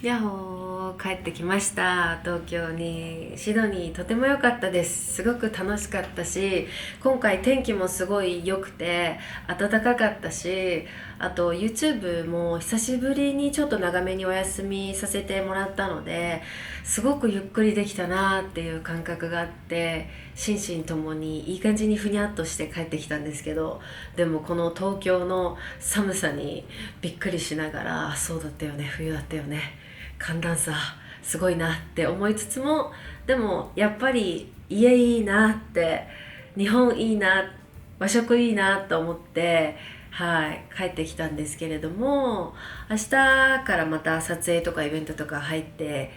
やっほー、帰ってきました。東京にシドニー、とても良かったです。すごく楽しかったし、今回天気もすごい良くて暖かかったし、あと YouTube も久しぶりにちょっと長めにお休みさせてもらったので、すごくゆっくりできたなっていう感覚があって、心身ともにいい感じにふにゃっとして帰ってきたんですけど、でもこの東京の寒さにびっくりしながら、そうだったよね、冬だったよね、寒暖差すごいなって思いつつも、でもやっぱり家いいなって、日本いいな、和食いいなと思って、はい、帰ってきたんですけれども、明日からまた撮影とかイベントとか入って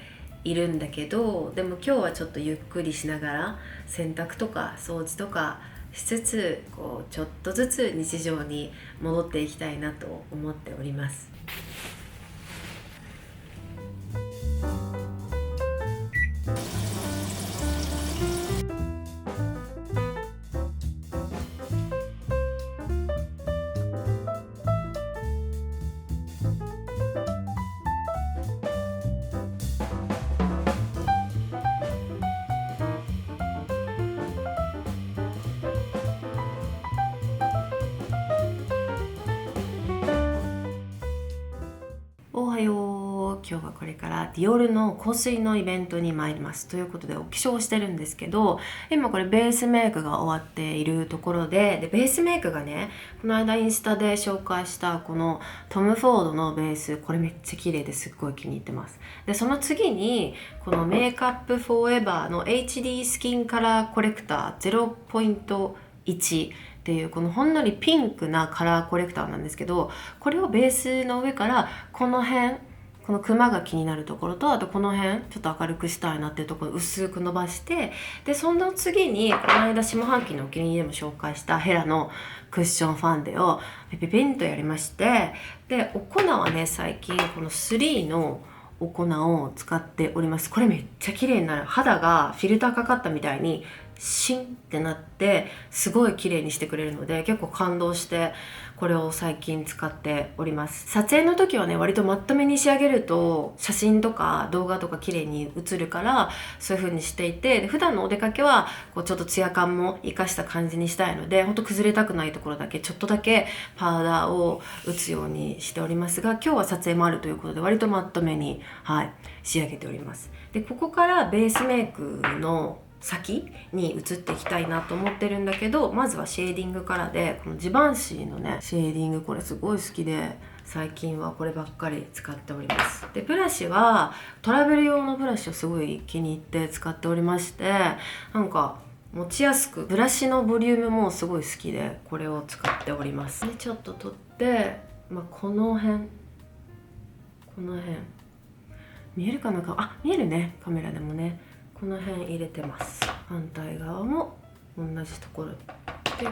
いるんだけど、でも今日はちょっとゆっくりしながら洗濯とか掃除とかしつつ、こうちょっとずつ日常に戻っていきたいなと思っております。おはよう。今日はこれからディオールの香水のイベントに参りますということで、お化粧をしてるんですけど、今これベースメイクが終わっているところで、ベースメイクがね、この間インスタで紹介したこのトム・フォードのベース、これめっちゃ綺麗ですっごい気に入ってます。でその次にこのメイクアップフォーエバーの HD スキンカラーコレクター 0.1っていうこのほんのりピンクなカラーコレクターなんですけど、これをベースの上からこの辺、このクマが気になるところと、あとこの辺ちょっと明るくしたいなっていうところを薄く伸ばして、でその次にこの間下半期のお気に入りでも紹介したヘラのクッションファンデをペペペンとやりまして、でお粉はね、最近この3のお粉を使っております。これめっちゃ綺麗になる。肌がフィルターかかったみたいにシンってなってすごい綺麗にしてくれるので、結構感動してこれを最近使っております。撮影の時はね、割とマットめに仕上げると写真とか動画とか綺麗に写るから、そういう風にしていて、で普段のお出かけはこうちょっとツヤ感も生かした感じにしたいので、ほんと崩れたくないところだけちょっとだけパウダーを打つようにしておりますが、今日は撮影もあるということで割とマットめに、はい、仕上げております。でここからベースメイクの先に移っていきたいなと思ってるんだけど、まずはシェーディングからで、このジバンシーのねシェーディング、これすごい好きで最近はこればっかり使っております。でブラシはトラベル用のブラシをすごい気に入って使っておりまして、なんか持ちやすく、ブラシのボリュームもすごい好きでこれを使っております。でちょっと取って、この辺見えるかな、あ見えるね、カメラでもね、この辺入れてます。反対側も同じところで、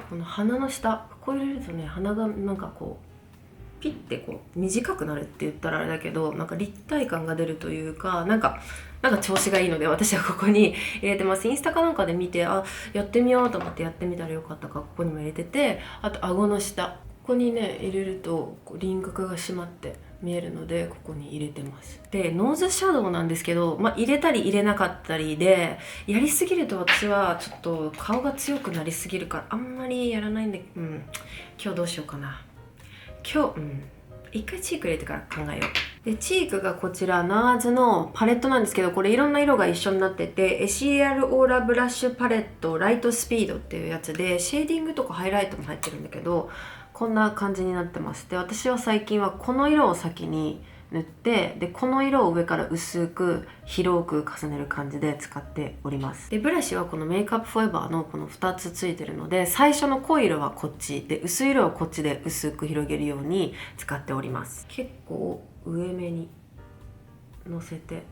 この鼻の下、ここ入れるとね、鼻がなんかこうピッてこう短くなるって言ったらあれだけど、なんか立体感が出るというか、なんか調子がいいので私はここに入れてます。インスタかなんかで見て、やってみようと思ってやってみたらよかったから、ここにも入れてて、あと顎の下、ここにね入れるとこう輪郭が締まって見えるので、ここに入れてます。でノーズシャドウなんですけど、入れたり入れなかったりで、やりすぎると私はちょっと顔が強くなりすぎるからあんまりやらないんで、今日どうしようかな。一回チーク入れてから考えよう。でチークがこちらナーズのパレットなんですけど、これいろんな色が一緒になってて、エシリアルオーラブラッシュパレットライトスピードっていうやつで、シェーディングとかハイライトも入ってるんだけど、こんな感じになってます。で私は最近はこの色を先に塗って、でこの色を上から薄く広く重ねる感じで使っております。でブラシはこのメイクアップフォーエバーのこの2つついてるので、最初の濃い色はこっちで、薄い色はこっちで薄く広げるように使っております。結構上目にのせて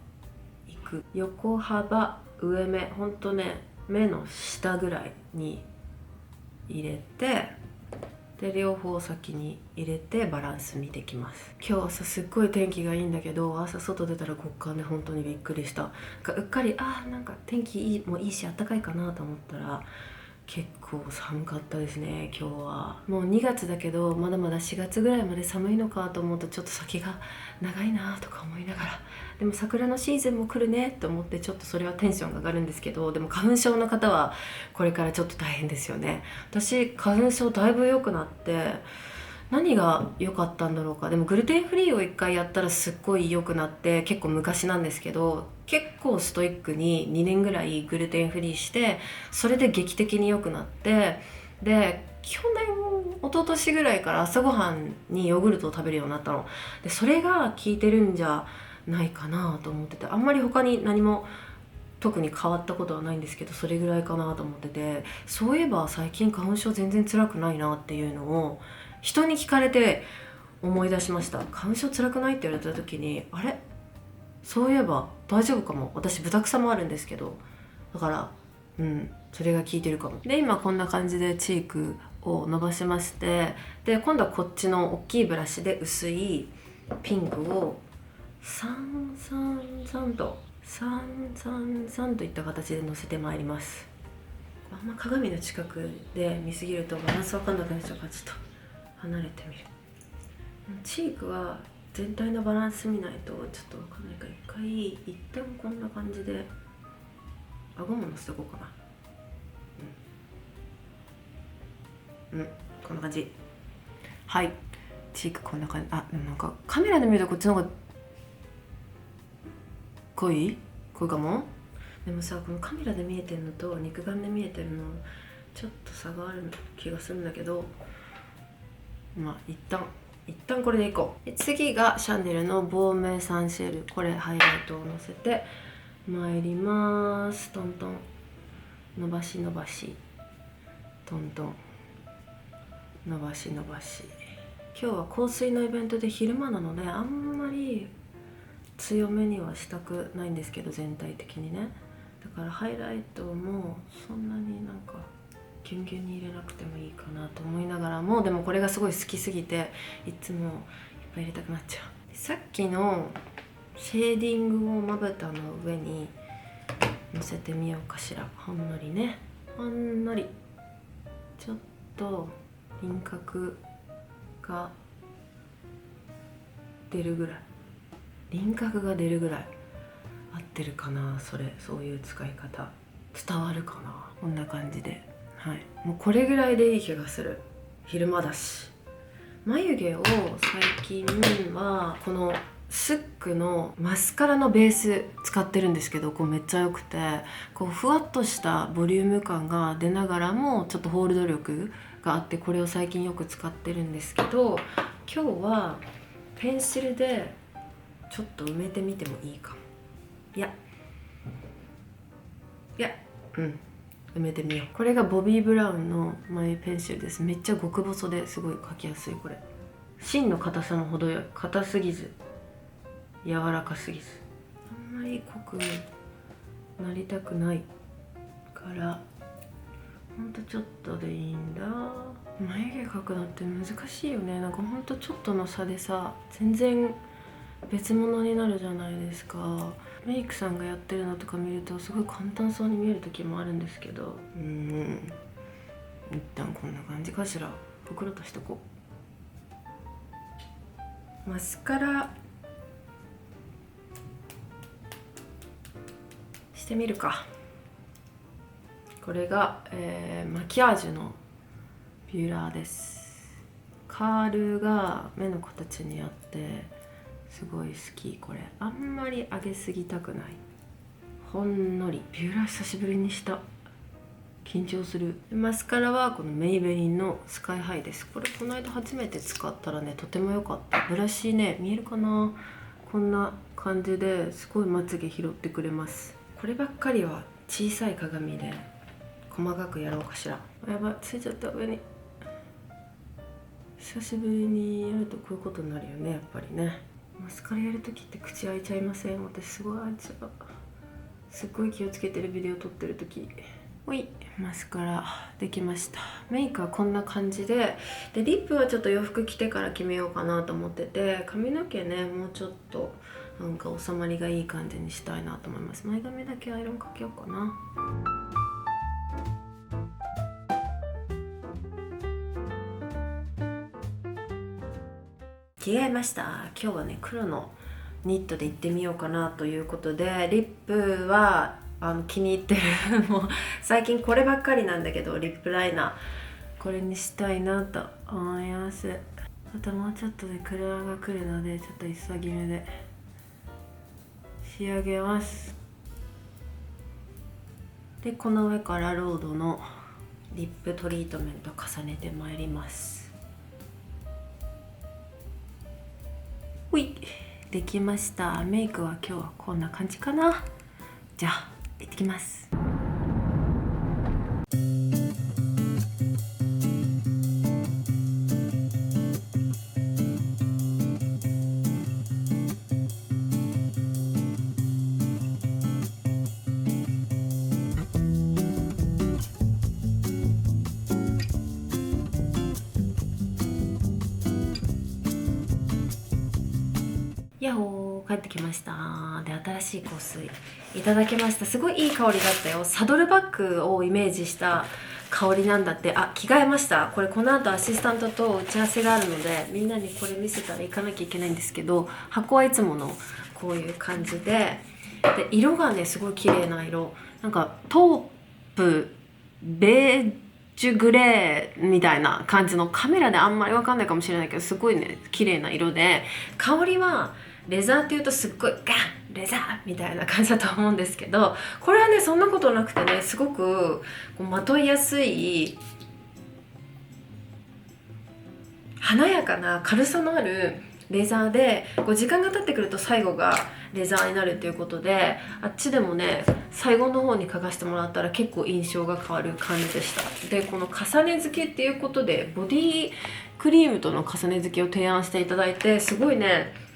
いく。横幅上目、ほんとね目の下ぐらいに入れて、で両方先に入れてバランス見てきます。今日朝すっごい天気がいいんだけど、朝外出たら極寒で本当にびっくりした。うっかりなんか天気いいもいいし暖かいかなと思ったら結構寒かったですね。今日はもう2月だけど、まだまだ4月ぐらいまで寒いのかと思うとちょっと先が長いなとか思いながらでも桜のシーズンも来るねと思って、ちょっとそれはテンションが上がるんですけど、でも花粉症の方はこれからちょっと大変ですよね。私花粉症だいぶ良くなって、何が良かったんだろうか。でもグルテンフリーを1回やったらすっごい良くなって、結構昔なんですけど、結構ストイックに2年ぐらいグルテンフリーして、それで劇的に良くなって、で去年一昨年ぐらいから朝ごはんにヨーグルトを食べるようになったので、それが効いてるんじゃないかなと思ってて、あんまり他に何も特に変わったことはないんですけど、それぐらいかなと思ってて、そういえば最近花粉症全然辛くないなっていうのを人に聞かれて思い出しました。花粉症辛くないって言われた時に、あれ、そういえば大丈夫かも。私ブタクサもあるんですけど、だからそれが効いてるかも。で今こんな感じでチークを伸ばしまして、で今度はこっちの大きいブラシで薄いピンクを333といった形でのせてまいります。あんま鏡の近くで見すぎるとバランスわかんなくなっちゃうから、ちょっと離れてみる。チークは全体のバランス見ないとちょっとわかんないから、一旦こんな感じで顎ものせておこうかな。こんな感じ。はい、チークこんな感じ。なんかカメラで見るとこっちの方が濃いかも。でもさ、このカメラで見えてるのと肉眼で見えてるのちょっと差がある気がするんだけど、まあ一旦これでいこう。で次がシャネルのボーメサンシェル、これハイライトをのせてまいります。トントン伸ばし伸ばし、トントン伸ばし伸ばし。今日は香水のイベントで昼間なのであんまり強めにはしたくないんですけど、全体的にね。だからハイライトもそんなになんかギュンギュンに入れなくてもいいかなと思いながらも、でもこれがすごい好きすぎていつもいっぱい入れたくなっちゃう。さっきのシェーディングをまぶたの上にのせてみようかしら。ほんのりね、ほんのりちょっと輪郭が出るぐらい、輪郭が出るぐらい合ってるかな。そういう使い方伝わるかな。こんな感じで、はい、もうこれぐらいでいい気がする。昼間だし。眉毛を最近はこのスックのマスカラのベース使ってるんですけど、こうめっちゃ良くて、こうふわっとしたボリューム感が出ながらもちょっとホールド力があって、これを最近よく使ってるんですけど、今日はペンシルでちょっと埋めてみてもいいかも。埋めてみよう。これがボビー・ブラウンの眉ペンシルです。めっちゃ極細ですごい描きやすい。これ芯の硬さも程よい。硬すぎず柔らかすぎず、あんまり濃くなりたくないからほんとちょっとでいいんだ。眉毛描くのって難しいよね。なんかほんとちょっとの差でさ、全然別物になるじゃないですか。メイクさんがやってるのとか見るとすごい簡単そうに見える時もあるんですけど、一旦こんな感じかしら。袋としとこう。マスカラしてみるか。これが、マキアージュのビューラーです。カールが目の形にあってすごい好き。これあんまり上げすぎたくない。ほんのり。ビューラー久しぶりにした。緊張する。マスカラはこのメイベリンのスカイハイです。これこの間初めて使ったらね、とても良かった。ブラシね、見えるかな。こんな感じですごいまつげ拾ってくれます。こればっかりは小さい鏡で細かくやろうかしら。やばい、ついちゃった上に。久しぶりにやるとこういうことになるよね、やっぱりね。マスカラやるときって口開いちゃいません？私すごい開いちゃう。すっごい気をつけてるビデオ撮ってるとき。ほい、マスカラできました。メイクはこんな感じで、リップはちょっと洋服着てから決めようかなと思ってて、髪の毛ね、もうちょっとなんか収まりがいい感じにしたいなと思います。前髪だけアイロンかけようかな。着替えました。今日はね、黒のニットでいってみようかなということで、リップは気に入ってるもう最近こればっかりなんだけど、リップライナーこれにしたいなと思います。あともうちょっとで車が来るので、ちょっと急ぎ目で仕上げます。でこの上からロードのリップトリートメント重ねてまいります。ほい、できました。メイクは今日はこんな感じかな。じゃあ行ってきます。ヤッホー、帰ってきました。で新しい香水いただきました。すごいいい香りだったよ。サドルバッグをイメージした香りなんだって。あ、着替えました。これこの後アシスタントと打ち合わせがあるので、みんなにこれ見せたら行かなきゃいけないんですけど、箱はいつものこういう感じで、色がねすごい綺麗な色、なんかトープベージュグレーみたいな感じの、カメラであんまりわかんないかもしれないけど、すごいね綺麗な色で、香りはレザーっていうとすっごいガンレザーみたいな感じだと思うんですけど、これはねそんなことなくてね、すごくこうまといやすい華やかな軽さのあるレザーで、こう時間が経ってくると最後がレザーになるっていうことで、あっちでもね最後の方に描かせてもらったら結構印象が変わる感じでした。でこの重ね付けっていうことでボディクリームとの重ね付けを提案していただいて、すごいね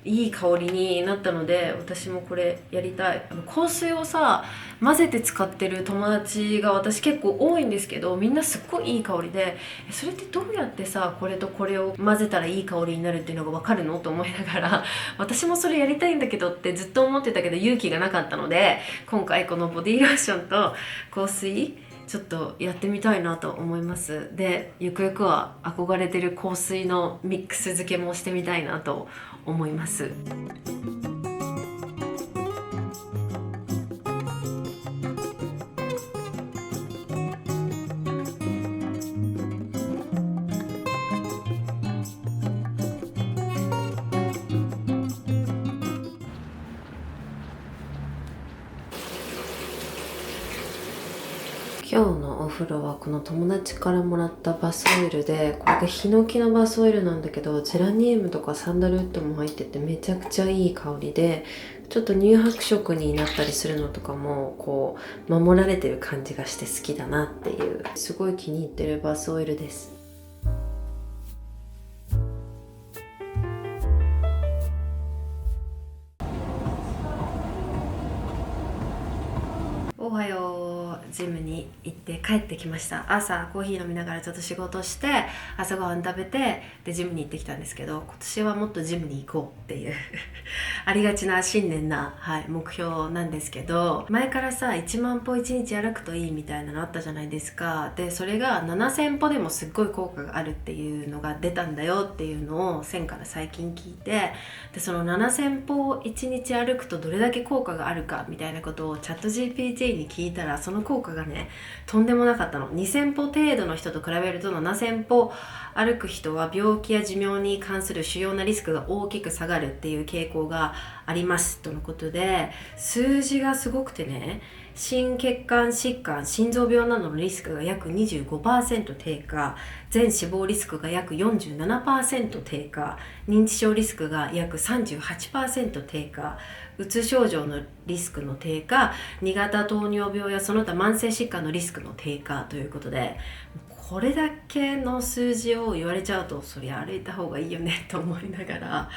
いい香りになったので、私もこれやりたい。香水をさ混ぜて使ってる友達が私結構多いんですけど、みんなすっごいいい香りで、それってどうやってさこれとこれを混ぜたらいい香りになるっていうのが分かるのと思いながら、私もそれやりたいんだけどってずっと思ってたけど勇気がなかったので、今回このボディローションと香水ちょっとやってみたいなと思います。でゆくゆくは憧れてる香水のミックス漬けもしてみたいなと思います。今日のお風呂はこの友達からもらったバスオイルで、これがヒノキのバスオイルなんだけど、ゼラニウムとかサンダルウッドも入っててめちゃくちゃいい香りで、ちょっと乳白色になったりするのとかもこう守られてる感じがして好きだなっていう、すごい気に入ってるバスオイルです。おはよう。ジムに行って帰ってきました。朝コーヒー飲みながらちょっと仕事して朝ごはん食べて、でジムに行ってきたんですけど、今年はもっとジムに行こうっていうありがちな新年な、目標なんですけど、前からさ1万歩1日歩くといいみたいなのあったじゃないですか。でそれが7000歩でもすっごい効果があるっていうのが出たんだよっていうのを1000から最近聞いて、でその7000歩を1日歩くとどれだけ効果があるかみたいなことをチャット GPT に聞いたら、その効果がねとんでもなかったの。2000歩程度の人と比べると7000歩歩く人は病気や寿命に関する主要なリスクが大きく下がるっていう傾向がありますとのことで、数字がすごくてね、心血管疾患、心臓病などのリスクが約 25% 低下、全死亡リスクが約 47% 低下、認知症リスクが約 38% 低下、うつ症状のリスクの低下、2型糖尿病やその他慢性疾患のリスクの低下ということで、これだけの数字を言われちゃうと、そりゃ歩いた方がいいよねと思いながら、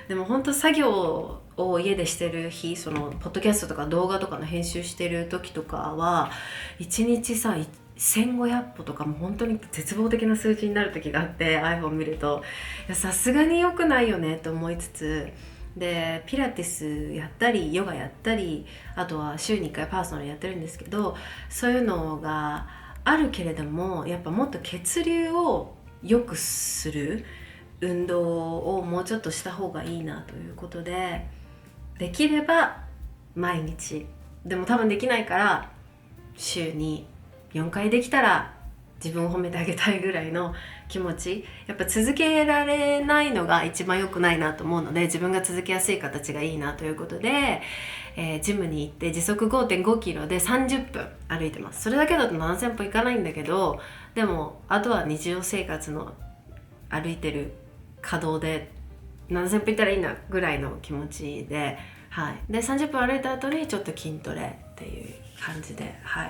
でも本当作業を家でしてる日、そのポッドキャストとか動画とかの編集してる時とかは1日さ1500歩とかも本当に絶望的な数字になる時があって、 iPhone 見るとさすがに良くないよねと思いつつ、でピラティスやったりヨガやったり、あとは週に1回パーソナルやってるんですけど、そういうのがあるけれども、やっぱもっと血流を良くする運動をもうちょっとした方がいいなということで、できれば毎日、でも多分できないから週に4回できたら自分を褒めてあげたいぐらいの気持ち。やっぱ続けられないのが一番良くないなと思うので、自分が続けやすい形がいいなということで、ジムに行って時速 5.5 キロで30分歩いてます。それだけだと7000歩いかないんだけど、でもあとは日常生活の歩いてる稼働で7000歩いったらいいなぐらいの気持ちで、はい、で30分歩いた後にちょっと筋トレっていう感じで、は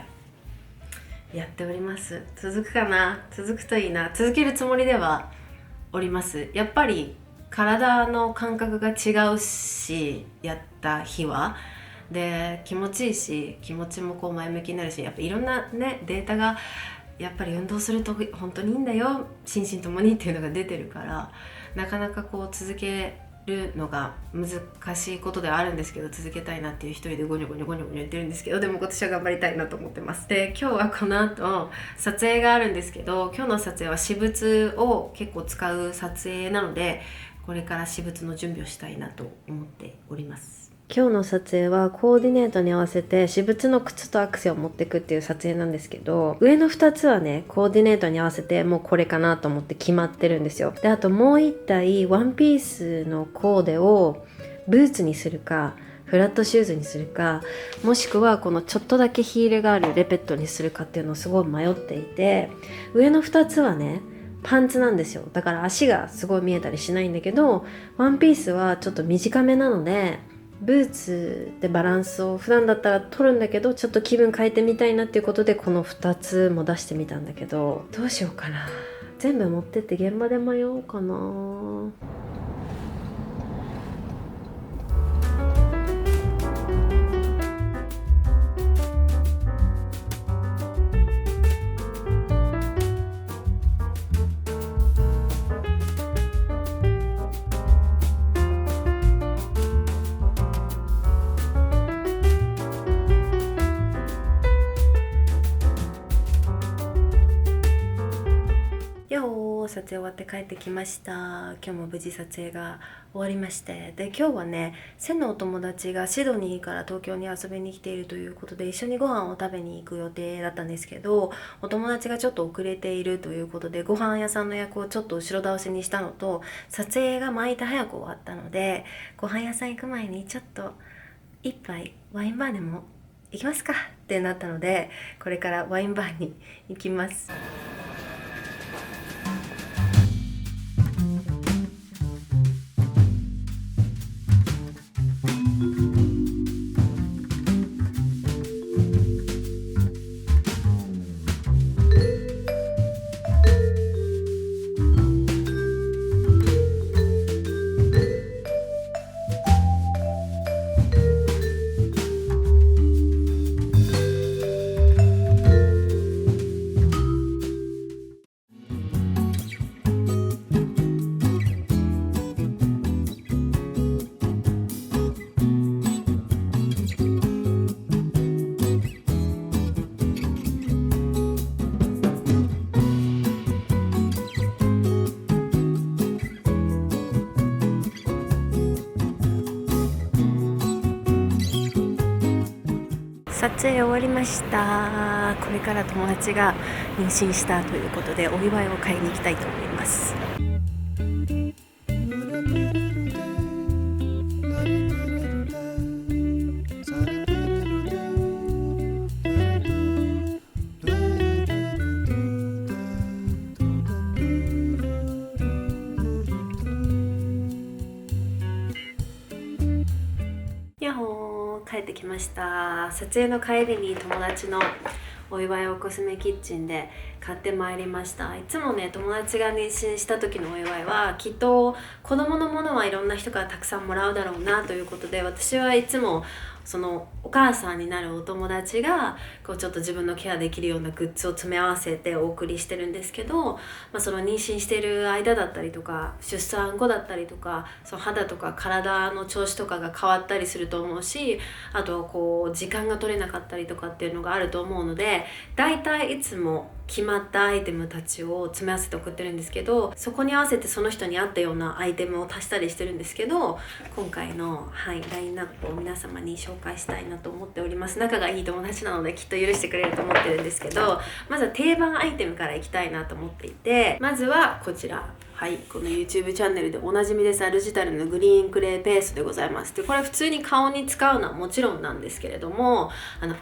い、やっております。続くかな？続くといいな。続けるつもりではおります。やっぱり体の感覚が違うし、やった日はで気持ちいいし、気持ちもこう前向きになるし、やっぱいろんなねデータがやっぱり運動すると本当にいいんだよ、心身ともにっていうのが出てるから、なかなかこう続けるのが難しいことではあるんですけど、続けたいなっていう一人でゴニョゴニョゴニョゴニョ言ってるんですけど、でも今年は頑張りたいなと思ってます。で、今日はこの後撮影があるんですけど、今日の撮影は私物を結構使う撮影なので、これから私物の準備をしたいなと思っております。今日の撮影はコーディネートに合わせて私物の靴とアクセを持ってくっていう撮影なんですけど、上の2つはねコーディネートに合わせてもうこれかなと思って決まってるんですよ。で、あともう1体ワンピースのコーデをブーツにするかフラットシューズにするか、もしくはこのちょっとだけヒールがあるレペットにするかっていうのをすごい迷っていて、上の2つはねパンツなんですよ。だから足がすごい見えたりしないんだけど、ワンピースはちょっと短めなのでブーツでバランスを普段だったら取るんだけど、ちょっと気分変えてみたいなっていうことでこの2つも出してみたんだけど、どうしようかな。全部持ってって現場で迷おうかな。撮影終わって帰ってきました。今日も無事撮影が終わりまして、で今日はねセンのお友達がシドニーから東京に遊びに来ているということで、一緒にご飯を食べに行く予定だったんですけど、お友達がちょっと遅れているということでご飯屋さんの予約をちょっと後ろ倒しにしたのと、撮影が毎回早く終わったので、ご飯屋さん行く前にちょっと一杯ワインバーでも行きますかってなったので、これからワインバーに行きます。撮影終わりました。これから友達が妊娠したということでお祝いを買いに行きたいと思います。帰ってきました。撮影の帰りに友達のお祝いをコスメキッチンで買ってまいりました。いつもね友達が妊娠した時のお祝いはきっと子供のものはいろんな人からたくさんもらうだろうなということで、私はいつもそのお母さんになるお友達がこうちょっと自分のケアできるようなグッズを詰め合わせてお送りしてるんですけど、その妊娠している間だったりとか出産後だったりとか、その肌とか体の調子とかが変わったりすると思うし、あとはこう時間が取れなかったりとかっていうのがあると思うので、だいたいいつも決まったアイテムたちを詰め合わせて送ってるんですけど、そこに合わせてその人に合ったようなアイテムを足したりしてるんですけど、今回の、ラインナップを皆様に紹介したいなと思っております。仲がいい友達なのできっと許してくれると思ってるんですけど、まずは定番アイテムからいきたいなと思っていて、まずはこちら、この YouTube チャンネルでおなじみです、アルジタルのグリーンクレーペーストでございます。でこれ普通に顔に使うのはもちろんなんですけれども、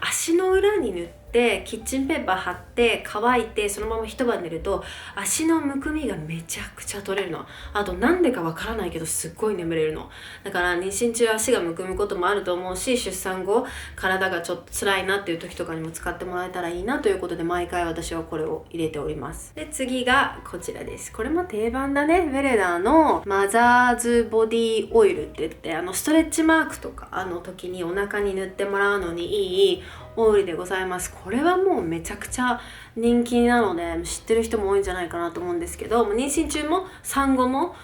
足の裏に塗ってキッチンペーパー貼って乾いてそのまま一晩寝ると足のむくみがめちゃくちゃ取れるの。あとなんでかわからないけどすっごい眠れるの。だから妊娠中足がむくむこともあると思うし、出産後体がちょっと辛いなっていう時とかにも使ってもらえたらいいなということで、毎回私はこれを入れております。で次がこちらです。これも定番だね。ベレダーのマザーズボディオイルって言って、ストレッチマークとか時にお腹に塗ってもらうのにいいオイルでございます。これはもうめちゃくちゃ人気なので知ってる人も多いんじゃないかなと思うんですけど、妊娠中も産後も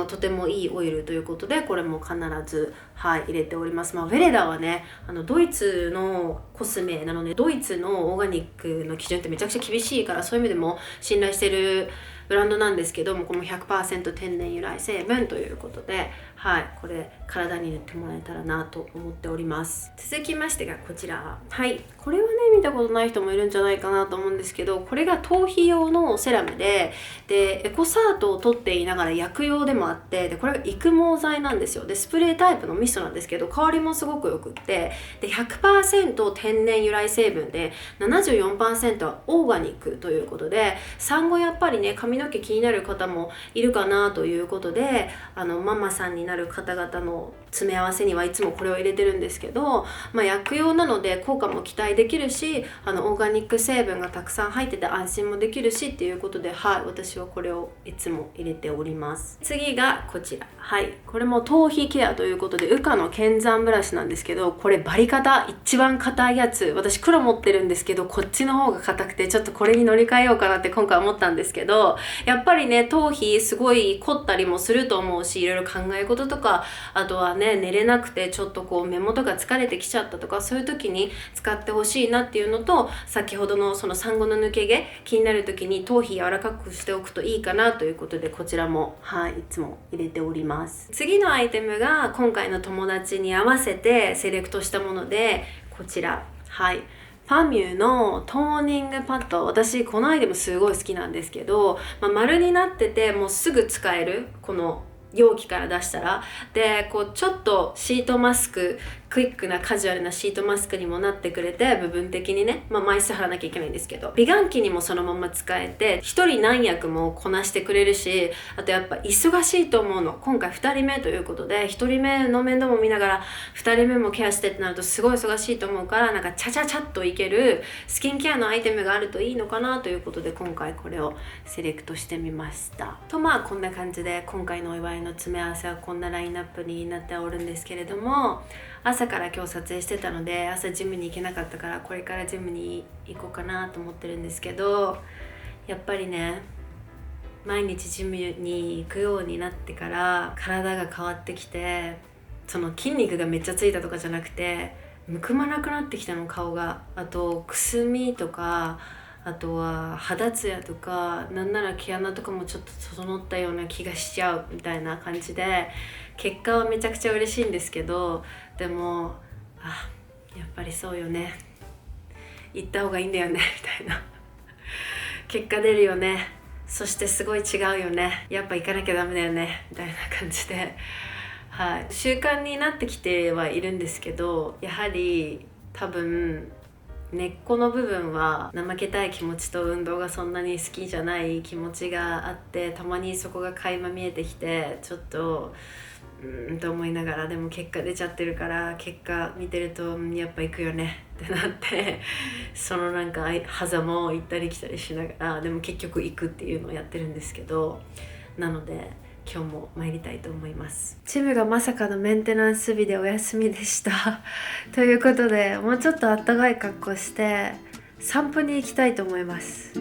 とてもいいオイルということで、これも必ず入れております。ベレダーはねドイツのコスメなので、ドイツのオーガニックの基準ってめちゃくちゃ厳しいから、そういう意味でも信頼してるブランドなんですけども、この 100% 天然由来成分ということで、これ体に塗ってもらえたらなと思っております。続きましてがこちら、これはね見たことない人もいるんじゃないかなと思うんですけど、これが頭皮用のセラムでエコサートを取っていながら薬用でもあって、でこれが育毛剤なんですよ。でスプレータイプのミストなんですけど、香りもすごくよくって、で 100% 天然由来成分で 74% はオーガニックということで、産後やっぱりね髪の毛気になる方もいるかなということで、ママさんになる方々の詰め合わせにはいつもこれを入れてるんですけど、薬用なので効果も期待できるし、オーガニック成分がたくさん入ってて安心もできるしっていうことで、私はこれをいつも入れております。次がこちら、これも頭皮ケアということでウカの剣山ブラシなんですけど、これバリ硬、一番硬いやつ、私黒持ってるんですけどこっちの方が硬くて、ちょっとこれに乗り換えようかなって今回思ったんですけど、やっぱりね頭皮すごい凝ったりもすると思うし、いろいろ考え事とか、あとはね寝れなくてちょっとこう目元が疲れてきちゃったとか、そういう時に使ってほしいなっていうのと、先ほどのその産後の抜け毛気になる時に頭皮柔らかくしておくといいかなということで、こちらもいつも入れております。次のアイテムが今回の友達に合わせてセレクトしたもので、こちらパミュのトーニングパッド、私このアイテムすごい好きなんですけど、丸になっててもうすぐ使える、この容器から出したら、でこうちょっとシートマスク、クイックなカジュアルなシートマスクにもなってくれて、部分的にね、枚数貼らなきゃいけないんですけど、美顔器にもそのまま使えて、一人何役もこなしてくれるし、あとやっぱ忙しいと思うの。今回2人目ということで、1人目の面倒も見ながら2人目もケアしてってなるとすごい忙しいと思うから、なんかチャチャチャっといけるスキンケアのアイテムがあるといいのかなということで、今回これをセレクトしてみましたと。こんな感じで今回のお祝いの詰め合わせはこんなラインナップになっておるんですけれども、朝から今日撮影してたので朝ジムに行けなかったから、これからジムに行こうかなと思ってるんですけど、やっぱりね毎日ジムに行くようになってから体が変わってきて、その筋肉がめっちゃついたとかじゃなくて、むくまなくなってきたの、顔が。あとくすみとか、あとは肌ツヤとか、なんなら毛穴とかもちょっと整ったような気がしちゃうみたいな感じで、結果はめちゃくちゃ嬉しいんですけど、でもやっぱりそうよね、行った方がいいんだよねみたいな結果出るよね、そしてすごい違うよね、やっぱ行かなきゃダメだよねみたいな感じで、習慣になってきてはいるんですけど、やはり多分根っこの部分は怠けたい気持ちと運動がそんなに好きじゃない気持ちがあって、たまにそこが垣間見えてきて、ちょっとと思いながら、でも結果出ちゃってるから、結果見てるとやっぱ行くよねってなってそのなんか狭間を行ったり来たりしながら、でも結局行くっていうのをやってるんですけど、なので今日も参りたいと思います。チムがまさかのメンテナンス日でお休みでしたということで、もうちょっとあったかい格好して散歩に行きたいと思います。